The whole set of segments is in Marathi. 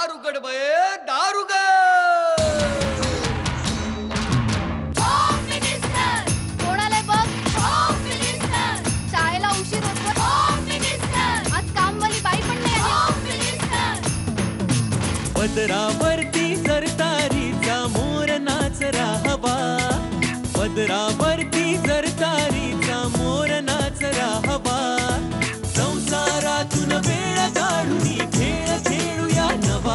दारुगड बये दारुगड. कोणाला बघ शाळेला उशीर होतो. आज कामवाली बाई पण नाही आली. पदरावरती सरतारीचा मोर नाचरा हवा. पदरावरती सरतारीचा मोर नाचरा हवा. संसारातून वेळ काढून खेळ खेळूया नवा.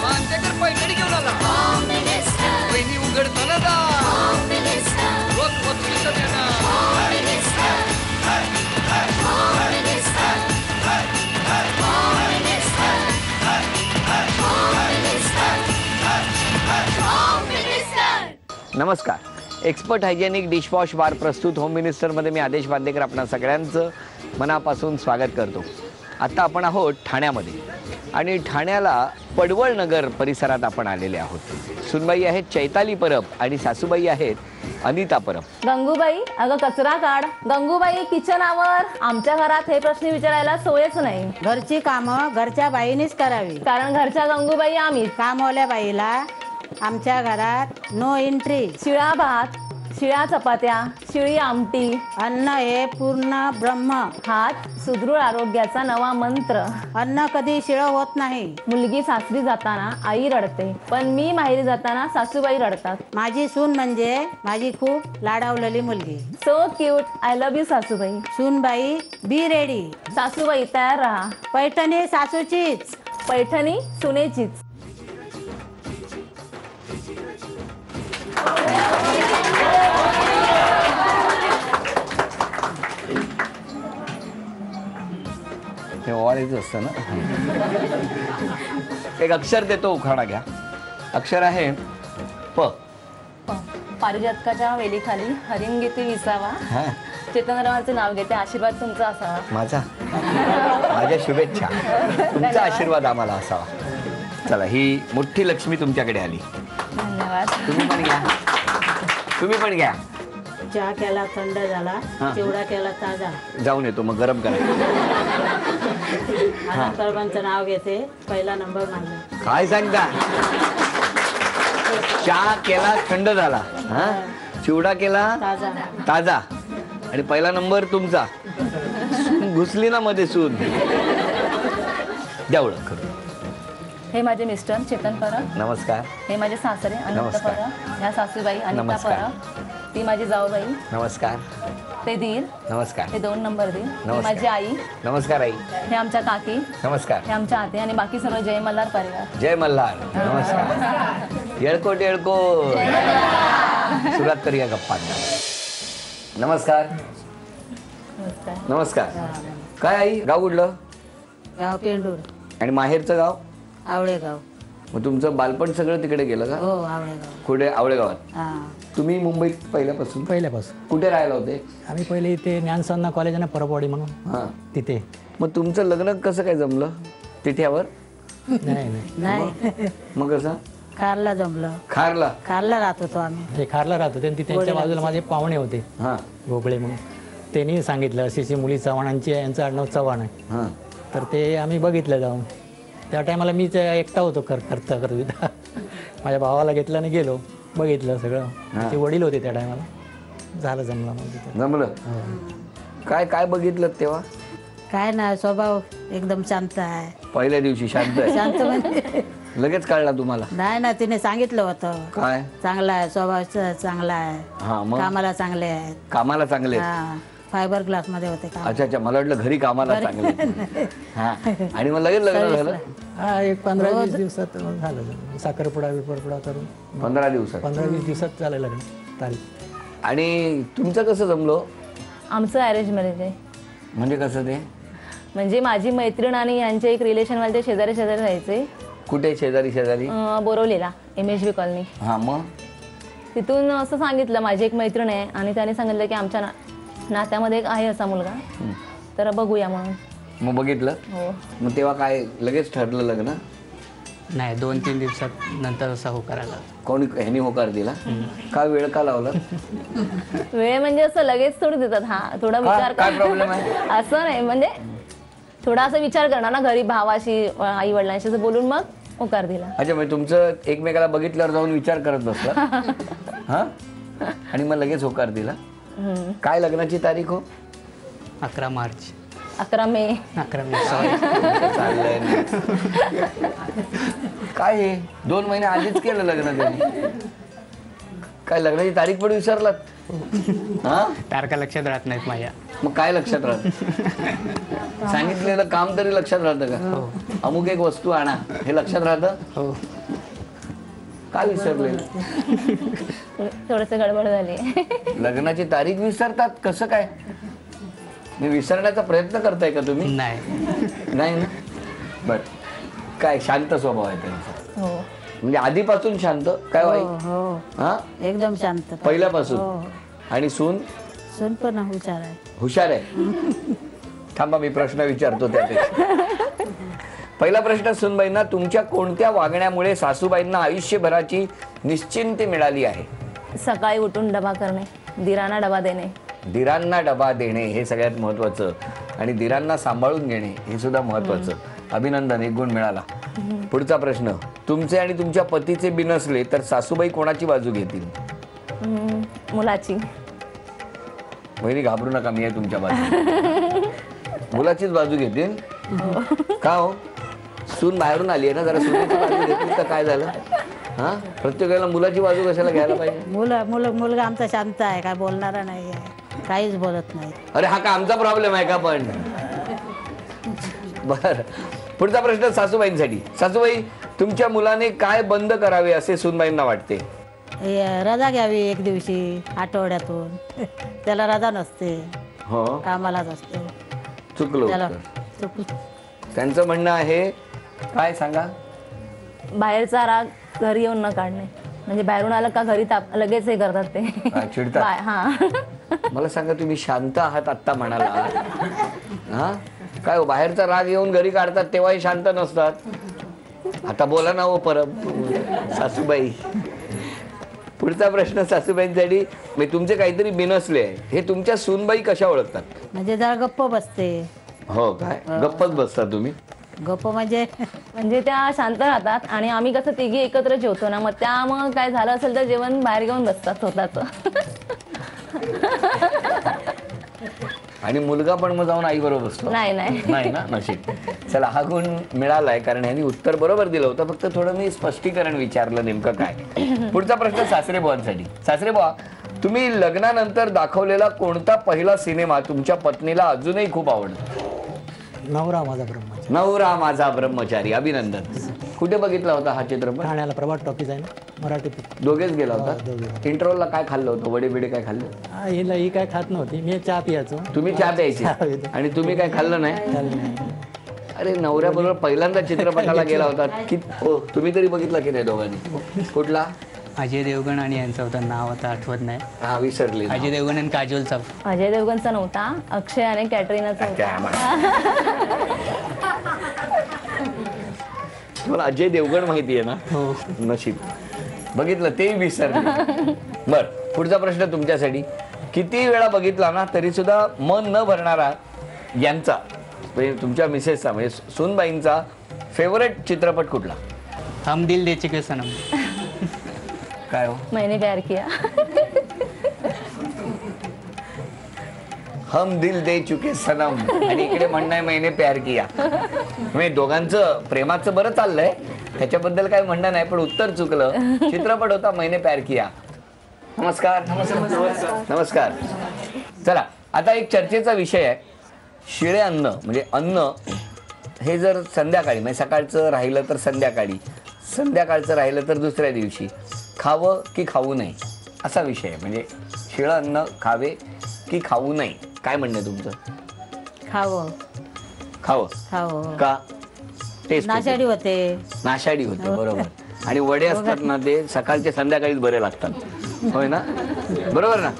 मांजकर पैठणी घेऊन आला. बहिणी उघडताना दा. रोज वस्तूचं देणार. नमस्कार. एक्सपर्ट हायजेनिक डिशवॉश बार प्रस्तुत होम मिनिस्टरमध्ये मी आदेश बांदेकर आपणा सगळ्यांचं मनापासून स्वागत करतो. आत्ता आपण आहोत ठाण्यामध्ये आणि ठाण्याला पडवळ नगर परिसरात आपण आलेले आहोत. सुनबाई आहेत चैताली परब आणि सासूबाई आहेत अनिता परब. गंगूबाई अगं कचरा काढ. गंगूबाई किचन आवर. आमच्या घरात हे प्रश्न विचारायला सोयच नाही. घरची कामं घरच्या बाईनेच करावी, कारण घरच्या गंगूबाई आम्ही. कामवाल्या बाईला आमच्या घरात नो एंट्री. शिळा भात, शिळ्या चपात्या, शिळी आमटी. अन्न हे पूर्ण ब्रह्म. हात सुदृढ आरोग्याचा नवा मंत्र. अन्न कधी शिळं होत नाही. मुलगी सासरी जाताना आई रडते, पण मी माहेरी जाताना सासूबाई रडतात. माझी सून म्हणजे माझी खूप लाडावलेली मुलगी. So cute. I love you सासूबाई. सूनबाई बी रेडी. सासूबाई तयार राहा. पैठणी सासूचीच. पैठणी सुनेचीच. हे ओवाळायचं असतं ना. एक अक्षर देतो, उखाणा घ्या. अक्षर आहे प. पारिजातकाच्या वेलीखाली हरिंगेती विसावा. चेतनरावांचे नाव घेते. आशीर्वाद तुमचा असावा. माझ्या शुभेच्छा. तुमचा आशीर्वाद आम्हाला असावा. चला, ही मोठी लक्ष्मी तुमच्याकडे आली. धन्यवाद. तुम्ही पण घ्या. चहा केला थंड झाला, चिवडा केला ताजा. जाऊन येतो मग गरम करायचं. सर्वांचं नाव घेते. पहिला नंबर माझा. काय सांगता? चहा केला थंड झाला, चिवडा केला ताजा आणि पहिला नंबर तुमचा. घुसली ना मध्ये सून. द्या ओळख करून. हे माझे मिस्टर चेतन परब. नमस्कार. हे माझे सासरे अनिता परब. ह्या सासूबाई अनिता परब. ती माझी जाऊबाई. नमस्कार. ते दीर. नमस्कार. हे 2 नंबर दीर. नमस्कार. माझी आई. नमस्कार आई. हे आमच्या काकी. नमस्कार. हे आमच्या आते आणि बाकी सर्व जय मल्हार परिवार. जय मल्हार. नमस्कार. येळकोट येळकोट. सुरुवात करूया गप्पांना. नमस्कार. नमस्कार. काय आई, गाव कुठलं? गाव पेंडूर. आणि माहेरचं गाव? आवळेगाव. मग तुमचं बालपण सगळं तिकडे गेलं का? हो, आवळेगाव. कुठे? आवळेगावात. तुम्ही मुंबईत पहिल्यापासून कुठे राहायला होते? आम्ही पहिले इथे ज्ञानसाधना कॉलेज आहे ना, परपवाडी म्हणून, तिथे. मग तुमचं लग्न कसं काय जमलं तिथ्यावर? नाही. मग कसं? खारला जमलं. खारला राहत होतो आम्ही. खारला राहत होते. त्यांच्या बाजूला माझे पाहुणे होते गोगळे म्हणून. त्यांनी सांगितलं अशी मुली चव्हाणांची आहे, यांचं आडनाव चव्हाण आहे. तर ते आम्ही बघितलं जाऊन. त्या टायमाला मीच एकटा होतो करता माझ्या भावाला घेतलं आणि गेलो. बघितलं सगळं. ते वडील होते त्या टायमाला. झालं जमलं. मग जमलं. काय काय बघितलं तेव्हा? काय ना, स्वभाव एकदम शांत आहे. पहिल्या दिवशी शांत म्हणजे लगेच कळला तुम्हाला? नाही ना, तिने सांगितलं होतं. काय? चांगला आहे, स्वभाव चांगला आहे, कामाला चांगले आहेत. कामाला चांगले? फायबर ग्लास मध्ये होते. अच्छा. मला वाटलं घरी कामाला चांगले. आणि मग लगेच लग्न झालं? एक 15-20 दिवसात झालं. साखरपुडा विपरपुडा करून 15-20 दिवसात झालं लग्न तारीख. आणि तुमचं कसं जमलो? आमचं अरेंज मॅरेज आहे. म्हणजे कसं ते? म्हणजे माझी मैत्रीण आणि यांचे एक रिलेशन वाले शेजारी राहायचे. कुठे? शेजारी? बोरवलेला MHB कॉलनी. मग तिथून असं सांगितलं, माझी एक मैत्रीण आहे आणि त्याने सांगितलं की आमच्या नात्यामध्ये एक आहे असा मुलगा, तर बघूया म्हणून. मग बघितलं? हो. मग तेव्हा काय लगेच ठरलं लग्न? नाही, 2-3 दिवसात नंतर असा होकार आला. कोणी ह्यानी होकार दिला का? वेळ का लावला? वेळ म्हणजे असं लगेच थोडी देतात. थोडा विचार काय प्रॉब्लेम आहे? असं नाही, म्हणजे थोडा असा विचार करणार ना घरी भावाशी आई वडिलांशी असं बोलून मग होकार दिला. अच्छा म्हणजे तुमचं एकमेकाला बघितल्यावर जाऊन विचार करत बसला हा आणि मग लगेच होकार दिला. काय लग्नाची तारीख हो? 11 मार्च 11 मे 11 मे चाललंय ना. काय हे 2 महिने आधीच केलं लग्न त्यांनी. काय लग्नाची तारीख पण विसरलात? हा तारखा लक्षात राहत नाहीत माझ्या. मग काय लक्षात राहत? सांगितलेलं काम तरी लक्षात राहतं का? अमुक एक वस्तू आणा हे लक्षात राहतं? हो काय विसरले? थोडस गडबड झाली. लग्नाची तारीख विसरतात कसं काय? मी विसरण्याचा प्रयत्न करताय का तुम्ही? नाही नाही ना. बर काय शांत स्वभाव आहे त्यांचा हो म्हणजे आधीपासून शांत काय वाई? हो हा एकदम शांत. पहिल्यापासून. हो. आणि सून सून पण हुशार आहे. हुशार आहे. थांबा मी प्रश्न विचारतो त्यापेक्षा. पहिला प्रश्न सूनबाईंना, तुमच्या कोणत्या वागण्यामुळे सासूबाईंना आयुष्यभराची निश्चिंती मिळाली आहे? सकाळी उठून डबा करणे, दिरांना डबा देणे. दिरांना डबा देणे हे सगळ्यात महत्वाचं आणि दिरांना सांभाळून घेणे हे सुद्धा महत्वाचं. अभिनंदन, 1 गुण मिळाला. पुढचा प्रश्न, तुमचे आणि तुमच्या पतीचे बिनसले तर सासूबाई कोणाची बाजू घेतील? मुलाची. वहिनी घाबरू नका, मी आहे तुमच्या बाजू. मुलाचीच बाजू घेतील का हो? सून बाहेरून आली आहे ना, जरा सुनेची बाजू घेतली तर काय झालं? हा प्रत्येक वेळेला मुलाची बाजू कशाला घ्यायला पाहिजे? मुलगा आमचा शांत आहे, काय बोलणारा नाही आहे, काहीच बोलत नाही. अरे हा का आमचा प्रॉब्लेम आहे का पण? बर पुढचा प्रश्न सासूबाईंसाठी. सासूबाई, तुमच्या मुलाने काय बंद करावे असे सूनबाईंना वाटते? रजा घ्यावी 1 दिवशी आठवड्यातून. त्याला रजा नसते, हो कामालाच असते. चुकलो. त्याला त्यांचं म्हणणं आहे काय सांगा? बाहेरचा राग घरी येऊन न काढणे. म्हणजे बाहेरून आलं का घरी लगेच हे करतात ते. चिडतात. हा मला सांगा, तुम्ही शांत आहात आत्ता म्हणाला, हा काय हो, बाहेरचा राग येऊन घरी काढतात तेव्हाही शांत नसतात. आता बोला ना हो परब सासूबाई. पुढचा प्रश्न सासूबाईंसाठी, म्हणजे तुमचे काहीतरी बिनसले आहे हे तुमच्या सूनबाई कशा ओळखतात? म्हणजे जरा गप्प बसते. हो काय गप्पच बसता तुम्ही? गप्प म्हणजे त्या शांत राहतात आणि आम्ही कसं तिघी एकत्र जेवतो ना, मग त्यामुळे काय झालं असेल तर जेवण बाहेर घेऊन बसतात स्वतःच. आणि मुलगा पण मग जाऊन आई बरोबर बसतो? नाही नाही ना, नशीब. चला हा गुण मिळालाय कारण यांनी उत्तर बरोबर दिलं होतं, फक्त थोडं मी स्पष्टीकरण विचारलं नेमकं काय. पुढचा प्रश्न सासरेबुवांसाठी. सासरेबुवा, तुम्ही लग्नानंतर दाखवलेला कोणता पहिला सिनेमा तुमच्या पत्नीला अजूनही खूप आवडतो? नवरा माझा ब्रह्मचारी. नवरा माझा ब्रह्मचारी. अभिनंदन. कुठे बघितला होता हा चित्रपट? ठाण्याला प्रभात टॉकीज आहे ना, मराठी. दोघेच गेला होता? दोघे. इंटरव्हलला काय खाल्लं होतं? वडे बिडे काय खाल्लं? हिला ही काय खात नव्हती, मी चहा पियाचो. तुम्ही चहा प्यायची आणि तुम्ही काय खाल्लं नाही? अरे नवऱ्याबरोबर पहिल्यांदा चित्रपटाला गेला होता की हो, तुम्ही तरी बघितला की नाही दोघांनी? कुठला? अजय देवगण आणि यांचं होतं नाव आता आठवत नाही. हा विसरले. अजय देवगण आणि काजोलचा. अजय देवगणचा नव्हता, अक्षय आणि कॅटरीनाचा होता. मला अजय देवगण माहिती आहे ना? हो. नशीब बघितलं ते विसरले. बर पुढचा प्रश्न तुमच्यासाठी. किती वेळा बघितला ना तरी सुद्धा मन न भरणारा यांचा म्हणजे तुमच्या मिसेसचा म्हणजे सूनबाईंचा फेवरेट चित्रपट कुठला? हम दिल दे चुके सनम. काय हो? मैंने प्यार किया. हम दिल दे चुके सनम आणि इकडे म्हणणं आहे मैंने प्यार किया. म्हणजे दोघांचं प्रेमाचं बरं चाललंय, त्याच्याबद्दल काय म्हणणं नाही, पण उत्तर चुकलं. चित्रपट होता मैंने प्यार किया. नमस्कार. नमस्कार. चला आता एक चर्चेचा विषय आहे. शिळे अन्न म्हणजे अन्न हे जर संध्याकाळी म्हणजे सकाळचं राहिलं तर संध्याकाळी, संध्याकाळचं राहिलं तर दुसऱ्या दिवशी खावं की खाऊ नये असा विषय आहे. म्हणजे शिळं अन्न खावे की खाऊ नये, काय म्हणणं आहे तुमचं? खावं. खावं का? टेस्ट नाशाडी होते. नाशाडी होते बरोबर. आणि वडे असतात ना ते सकाळचे संध्याकाळीच बरे लागतात. होय ना? बरोबर ना?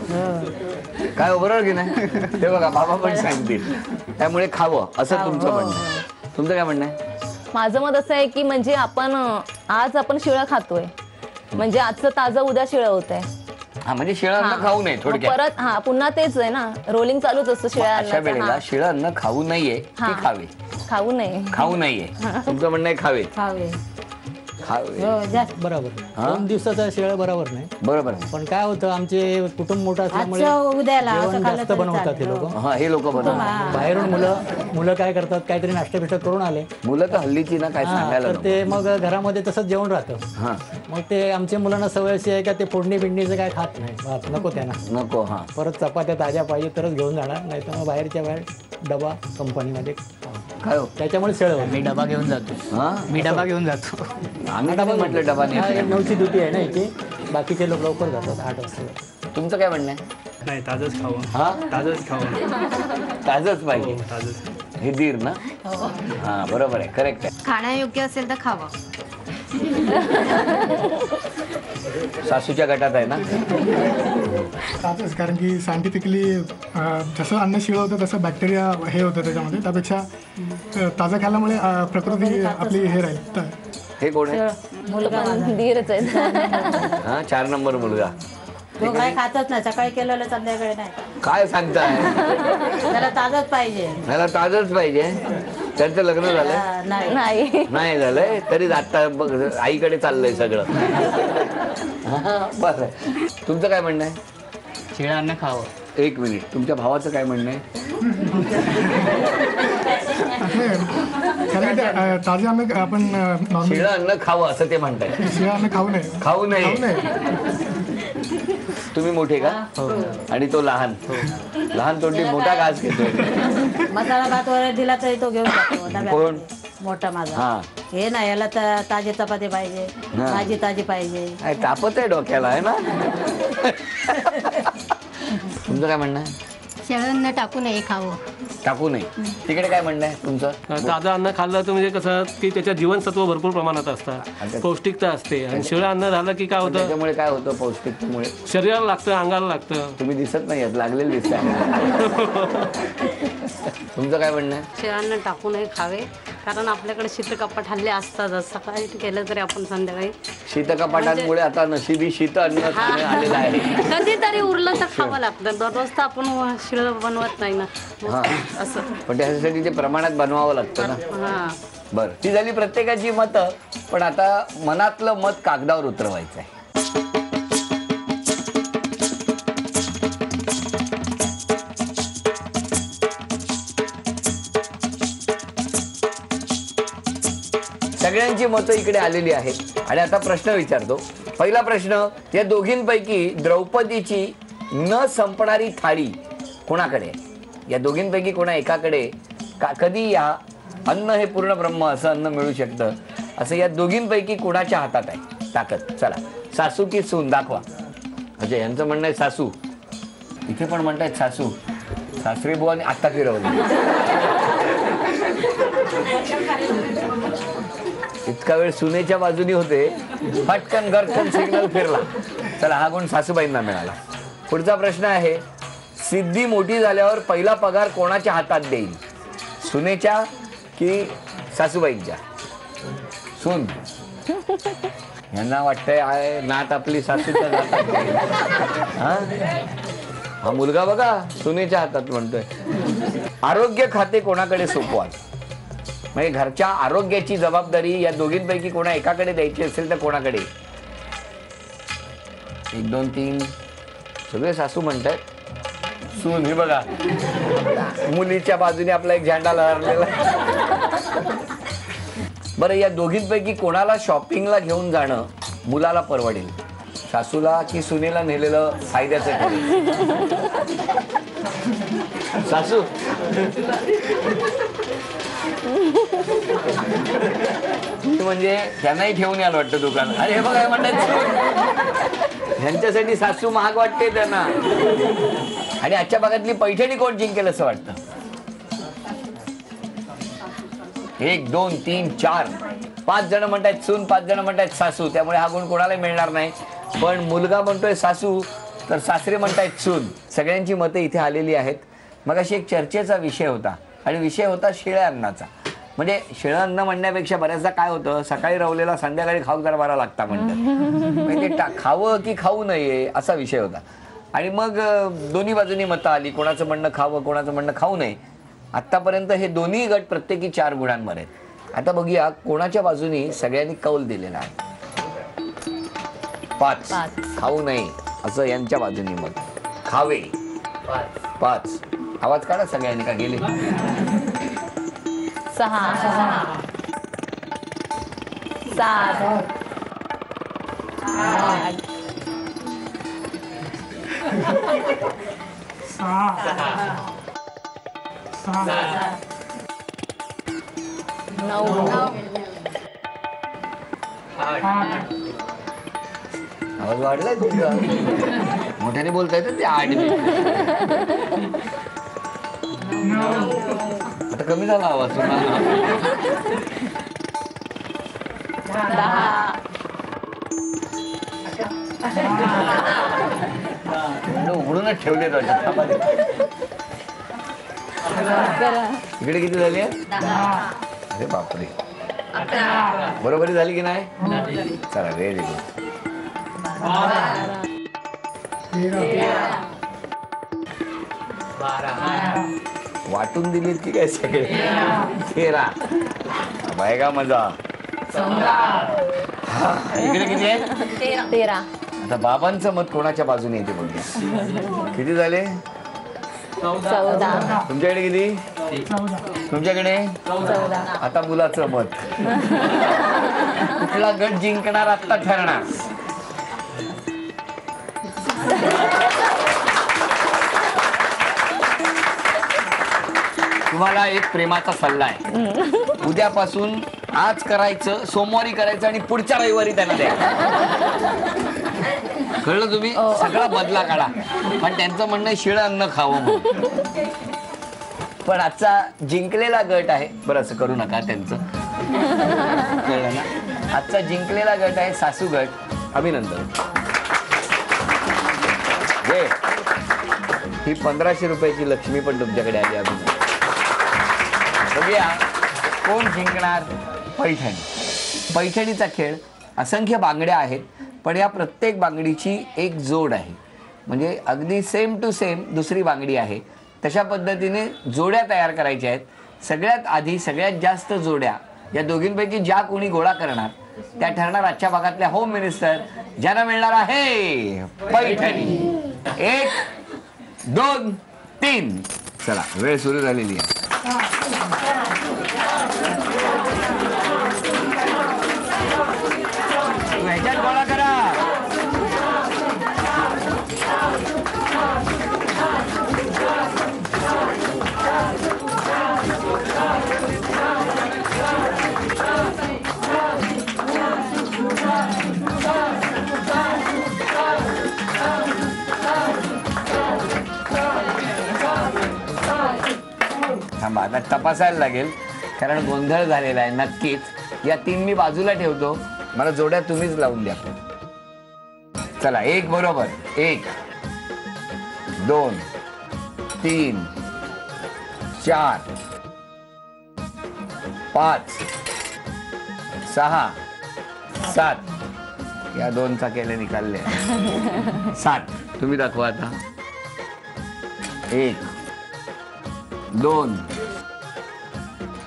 काय हो बरोबर की नाही? ते बघा बाबा पण सांगतील. त्यामुळे खावं असं तुमचं म्हणणं आहे. तुमचं काय म्हणणं आहे? माझं मत असं आहे की म्हणजे आज आपण शिळं खातोय म्हणजे आजचं ताजं उद्या शिळं होत आहे. हा म्हणजे शिळं अन्न खाऊ नये थोडक्यात. परत पुन्हा तेच आहे ना, रोलिंग चालूच असतं शिळ्या अशा वेळेला अन्नाचं. शिळं अन्न खाऊ नाहीये की खावे? खाऊ नये. खाऊ नाहीये. तुमचं म्हणणं आहे खावे. खावे खावे हो जास्त बरोबर 2 दिवसाचा शेळ बरोबर नाही. बरोबर. पण काय होतं, आमचे कुटुंब मोठं असल्यामुळे आजचं उद्याला असं जेवण खाल्लं जास्त तरी बनवतात हे चालेल. लोक. हा हे लोक बनवतात. बाहेरून मुलं काय करतात, काहीतरी नाश्ता बिष्टा करून आले मुलं तर हल्लीची ना काय सांगायला तर नको. ते मग घरामध्ये तसंच जेवण राहतं. हा मग ते आमच्या मुलांना सवय अशी आहे का ते फोडणी बिडणीचं काय खात नाही. भात नको त्यांना. नको. हा परत चपात्या ताज्या पाहिजे तरच घेऊन जाणार, नाही तर मग बाहेरच्या बाहेर डबा कंपनीमध्ये. काय हो? त्याच्यामुळे शेळ होतं. मी डबा घेऊन जातो. हा मी डबा घेऊन जातो. आम्ही डबा म्हटलं डबा नाही. 9ची ड्युटी आहे ना इथे, बाकीचे लोक लवकर जातात 8 वाजता. तुमचं काय म्हणणं आहे? नाही ताजंच खावं. हा ताजंच खावं. ताजच पाहिजे. ताजंच. हे दीर ना. हा बरोबर आहे, करेक्ट आहे. खाण्यायोग्य असेल तर खावं. सासूच्या गटात आहे ना. ताजंच, कारण की सायंटिफिकली जसं अन्न शिळं होतं तसं बॅक्टेरिया हे होतं त्याच्यामध्ये. त्यापेक्षा ताजं खाल्ल्यामुळे प्रकृती आपली हे राहील. हे कोण आहे? मुलगा धीरच आहे. हा 4 नंबर मुलगा. तो काय खातच नाही, सकाळी केलेलं संध्याकाळी नाही. काय सांगताय? त्याला ताजच पाहिजे. मला ताजच पाहिजे. त्यांचं लग्न झालंय? नाही नाही. नाही झालंय तरी आता बघ आईकडे चाललंय सगळं. बरं. तुमचं काय म्हणणं आहे? शिळं अन्न खावं. 1 मिनिट. तुमच्या भावाचं काय म्हणणं आहे? कारण की ताजे अन्न आपण नॉर्मल शिळं अन्न खावं असं ते म्हणताय. शिळं अन्न खाऊ नये. खाऊ नये. खाऊ नये. तुम्ही मोठे का? आणि तो लहान. लहान तोंडी मोठा घास घेतोय. मसाला भात वगैरे दिला तरी तो घेऊन जातो डब्यात. कोण? मोठा माझा. हा हे नाही, याला तर ताजी चपाती पाहिजे, भाजी ताजी पाहिजे. काय तापत आहे डोक्याला आहे ना. तुमचं काय म्हणणं आहे? शेळ्यांना टाकू नये, खावं. टाकू नये. तिकडे काय म्हणणं आहे तुमचं? ताजं अन्न खाल्लं तर म्हणजे कसं की त्याच्यात जीवनसत्व भरपूर प्रमाणात असतात, पौष्टिकता असते. आणि शिळं अन्न झालं की काय होतं, त्याच्यामुळे काय होतं? पौष्टिकतेमुळे शरीराला लागतं, अंगाला लागतं. तुम्ही दिसत नाही आहेत, लागलेले दिसत. तुमचं काय म्हणणं आहे? शेळ्यांना टाकू नये, खावे. कारण आपल्याकडे शीतकपाट हल्ले असतातच. सकाळी केलं तरी आपण संध्याकाळी शीतकपाटांमुळे आता नशिबी शीत अन्न आलेलं आहे. कधीतरी उरलं तर खावं लागतं. दररोज तर आपण शिळ बनवत नाही ना. असं पण त्याच्यासाठी ते प्रमाणात बनवावं लागतं ना. हा. बरं, ती झाली प्रत्येकाची मतं. पण आता मनातलं मत कागदावर उतरवायचं आहे. सगळ्यांची मतं इकडे आलेली आहेत आणि आता प्रश्न विचारतो. पहिला प्रश्न, या दोघींपैकी द्रौपदीची न संपणारी थाळी कोणाकडे आहे? या दोघींपैकी कोणा एकाकडे कधी या अन्न हे पूर्ण ब्रह्म असं अन्न मिळू शकतं असं या दोघींपैकी कोणाच्या हातात आहे ताकद? चला, सासू की सून दाखवा. म्हणजे यांचं म्हणणं आहे सासू. इथे पण म्हणतायत सासू. सासरी बुवाने आत्ता फिरवली. इतका वेळ सुनेच्या बाजूनी होते, पटकन गरकन सिग्नल फिरला. चला, हा गुण सासूबाईंना मिळाला. पुढचा प्रश्न आहे, सिद्धी मोठी झाल्यावर पहिला पगार कोणाच्या हातात देईल? सुनेच्या की सासूबाईंच्या? सून. यांना वाटतंय नात आपली सासूच्या हातात. हा मुलगा बघा सुनेच्या हातात म्हणतोय. आरोग्य खाते कोणाकडे सोपवाल? म्हणजे घरच्या आरोग्याची जबाबदारी या दोघींपैकी कोणा एकाकडे द्यायची असेल तर कोणाकडे? 1 2 3 सगळे सासू म्हणतात. सून. हे बघा मुलीच्या बाजूने आपला एक झेंडा लहरलेला. बरं, या दोघींपैकी कोणाला शॉपिंगला घेऊन जाणं मुलाला परवडेल? सासूला की सुनेला नेलेलं फायद्याचं ठरेल? सासू. म्हणजे त्यांनाही ठेवून यायला वाटतं दुकान. अरे हे बघा म्हणतात ह्यांच्यासाठी सासू महाग वाटते त्यांना. आणि आजच्या भागातली पैठणी कोण जिंकेल असं वाटतं? 1 2 3 4 5 जण म्हणतात सून, 5 जण म्हणतात सासू. त्यामुळे हा गुण कोणाला मिळणार नाही. पण मुलगा म्हणतोय सासू, तर सासरे म्हणतायत सून. सगळ्यांची मतं इथे आलेली आहेत. मग अशी एक चर्चेचा विषय होता आणि विषय होता शिळ्या अन्नाचा. म्हणजे शिळं अन्न म्हणण्यापेक्षा बऱ्याचदा काय होतं, सकाळी रवलेला संध्याकाळी खाऊ जरा बरा लागता म्हणतात. म्हणजे ते खावं की खाऊ नये असा विषय होता. आणि मग दोन्ही बाजूनी मतं आली, कोणाचं म्हणणं खावं, कोणाचं म्हणणं खाऊ नये. आत्तापर्यंत हे दोन्ही गट प्रत्येकी 4 गुणांवर आहेत. आता बघूया कोणाच्या बाजूनी सगळ्यांनी कौल दिलेला आहे. 5 खाऊ नये असं यांच्या बाजूनी मत. खावे 5. आवाज काढा सगळ्यांनी, का गेले? 6 7 8 9 आवाज वाढलाय तुमचा, मोठ्याने बोलताय तर ते 8. आता कमी झाला आवाज पुन्हा. 10 उघडूनच ठेवले इकडे किती झाली? अरे बापरे, बरोबरी झाली की नाही? चला व्हेरी गुड. 12 वाटून दिलीत की काय सगळे? 13 बायगा मजा. इकडे किती आहे? 13 आता बाबांचं मत कोणाच्या बाजूने येते बघूया. किती झाले? 14 तुमच्याकडे किती? तुमच्याकडे 14 आता मुलाचं मत. कुठला गट जिंकणार आता ठरणार. तुम्हाला एक प्रेमाचा सल्ला आहे. उद्यापासून आज करायचं, सोमवारी करायचं आणि पुढच्या रविवारी त्यांना द्या. कळलं तुम्ही? सगळा बदला काढा. पण त्यांचं म्हणणं शिळं अन्न खावं म्हणून. पण आजचा जिंकलेला गट आहे, बरं असं करू नका त्यांचं, कळलं ना? आजचा जिंकलेला गट आहे सासू गट. अभिनंदन. ही 1500 रुपयाची लक्ष्मी पण तुमच्याकडे आली. अभिनंदन. बघूया कोण जिंकणार. पैठणी. पैठणीचा खेळ असंख्य बांगड्या आहेत, पण या प्रत्येक बांगडीची एक जोड आहे. म्हणजे अगदी सेम टू सेम दुसरी बांगडी आहे. तशा पद्धतीने जोड्या तयार करायच्या आहेत. सगळ्यात आधी सगळ्यात जास्त जोड्या या दोघींपैकी ज्या कोणी गोळा करणार त्या ठरणार आजच्या भागातल्या होम मिनिस्टर, ज्यांना मिळणार आहे पैठणी. 1 2 3. चला वेळ सुरू झालेली आहे. ह्याच्यात गोळा करा. थांबा, आता तपासायला लागेल कारण गोंधळ झालेला आहे नक्कीच. या 3 मी बाजूला ठेवतो, मला जोड्या तुम्हीच लावून द्या. चला 1 बरोबर. 1 2 3 4 5 6 7. या 2 चाकेले निकालले. 7. तुम्ही दाखवा आता. 1 2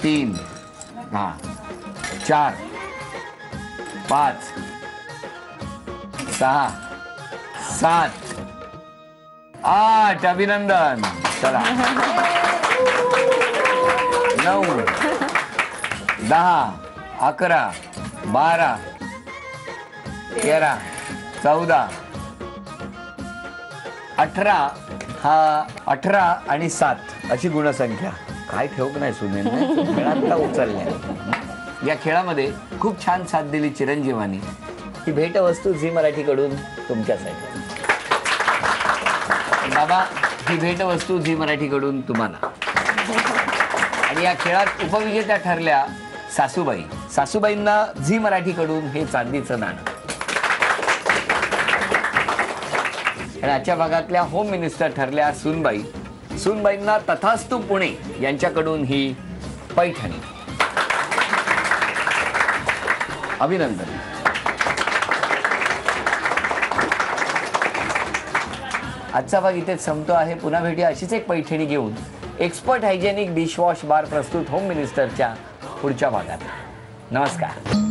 3 4 5 6 7 8. अभिनंदन. चला 9 10 11 12 13 14 18. हा 18 आणि 7 अशी गुणसंख्या. काय ठेवक नाही सुनेल खेळात उचलल्या. या खेळामध्ये खूप छान साथ दिली चिरंजीवानी. ही भेटवस्तू झी मराठीकडून तुमच्यासाठी. बाबा, ही भेटवस्तू झी मराठीकडून तुम्हाला. आणि या खेळात उपविजेत्या ठरल्या सासूबाई. सासूबाईंना झी मराठीकडून हे चांदीचं नाणं. आणि आजच्या भागातल्या होम मिनिस्टर ठरल्या सूनबाई. सूनबाईंना तथास्तू पुणे यांच्याकडून ही पैठणी. अभिनंदन. आजचा भाग इथेच संपतो आहे. पुन्हा भेटूया अशीच एक पैठणी घेऊन एक्सपर्ट हायजेनिक डिशवॉश बार प्रस्तुत होम मिनिस्टरच्या पुढच्या भागात. नमस्कार.